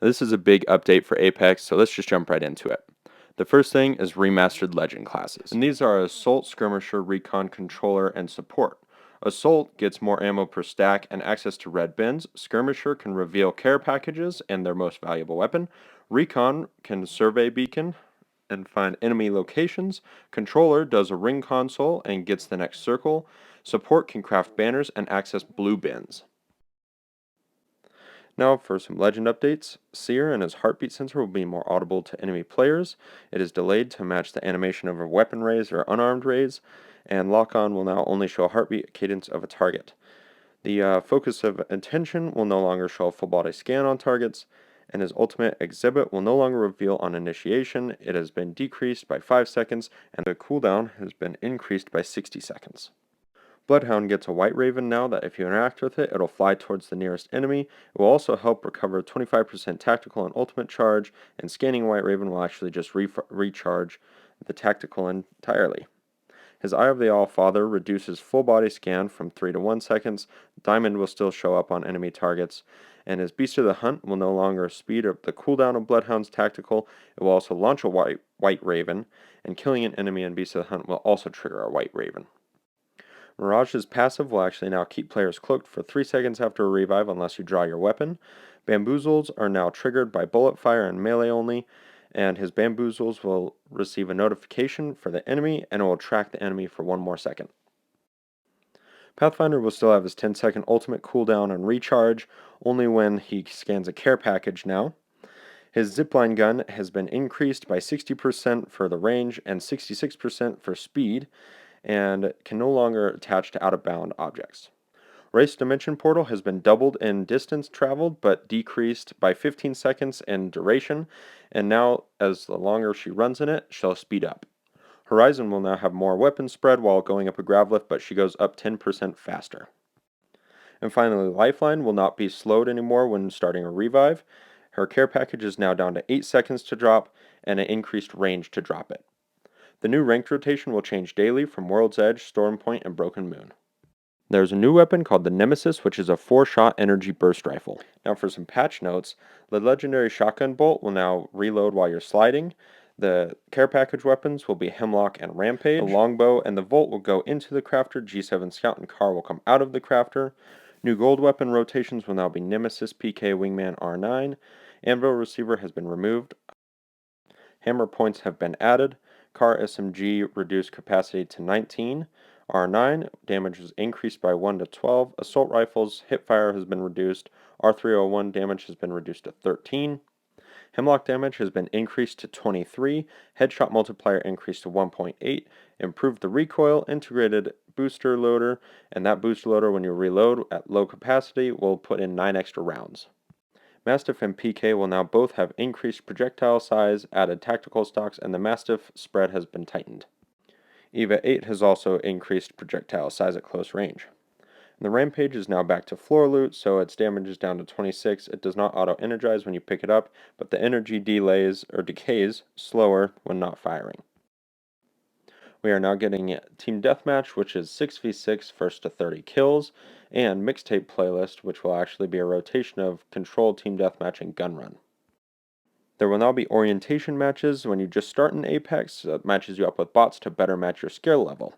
This is a big update for Apex, so let's just jump right into it. The first thing is remastered Legend classes, and these are Assault, Skirmisher, Recon, Controller, and Support. Assault gets more ammo per stack and access to red bins. Skirmisher can reveal care packages and their most valuable weapon. Recon can survey beacon and find enemy locations. Controller does a ring console and gets the next circle. Support can craft banners and access blue bins. Now for some legend updates. Seer and his heartbeat sensor will be more audible to enemy players. It is delayed to match the animation of a weapon raise or unarmed raise, and lock-on will now only show a heartbeat cadence of a target. The focus of attention will no longer show a full body scan on targets, and his ultimate exhibit will no longer reveal on initiation. It has been decreased by 5 seconds, and the cooldown has been increased by 60 seconds. Bloodhound gets a white raven now that if you interact with it, it'll fly towards the nearest enemy. It will also help recover 25% tactical and ultimate charge, and scanning a white raven will actually just recharge the tactical entirely. His Eye of the All-Father reduces full body scan from 3 to 1 seconds. Diamond will still show up on enemy targets, and his Beast of the Hunt will no longer speed up the cooldown of Bloodhound's tactical. It will also launch a white raven, and killing an enemy in Beast of the Hunt will also trigger a white raven. Mirage's passive will actually now keep players cloaked for 3 seconds after a revive unless you draw your weapon. Bamboozles are now triggered by bullet fire and melee only, and his bamboozles will receive a notification for the enemy and it will track the enemy for 1 more second. Pathfinder will still have his 10-second ultimate cooldown and recharge, only when he scans a care package now. His zipline gun has been increased by 60% for the range and 66% for speed, and can no longer attach to out-of-bound objects. Race Dimension Portal has been doubled in distance traveled, but decreased by 15 seconds in duration, and now, as the longer she runs in it, she'll speed up. Horizon will now have more weapon spread while going up a grav lift, but she goes up 10% faster. And finally, Lifeline will not be slowed anymore when starting a revive. Her care package is now down to 8 seconds to drop, and an increased range to drop it. The new ranked rotation will change daily from World's Edge, Storm Point, and Broken Moon. There's a new weapon called the Nemesis, which is a 4-shot energy burst rifle. Now for some patch notes, the legendary shotgun bolt will now reload while you're sliding. The care package weapons will be Hemlock and Rampage. The longbow and the Volt will go into the crafter. G7 Scout and Car will come out of the crafter. New gold weapon rotations will now be Nemesis, PK, Wingman, R9. Anvil receiver has been removed. Hammer points have been added. Car SMG reduced capacity to 19. R9 damage was increased by 1 to 12. Assault rifles hipfire has been reduced. R301 damage has been reduced to 13. Hemlock damage has been increased to 23. Headshot multiplier increased to 1.8. Improved the recoil, integrated booster loader, and that booster loader, when you reload at low capacity, will put in 9 extra rounds. Mastiff and PK will now both have increased projectile size, added tactical stocks, and the Mastiff spread has been tightened. EVA 8 has also increased projectile size at close range. And the Rampage is now back to floor loot, so its damage is down to 26. It does not auto-energize when you pick it up, but the energy decays slower when not firing. We are now getting Team Deathmatch, which is 6v6 first to 30 kills, and Mixtape Playlist, which will actually be a rotation of Control, Team Deathmatch, and Gun Run. There will now be orientation matches when you just start in Apex, that matches you up with bots to better match your skill level.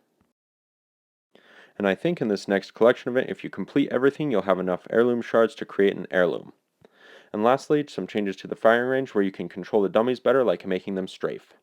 And I think in this next collection event, if you complete everything, you'll have enough heirloom shards to create an heirloom. And lastly, some changes to the firing range where you can control the dummies better, like making them strafe.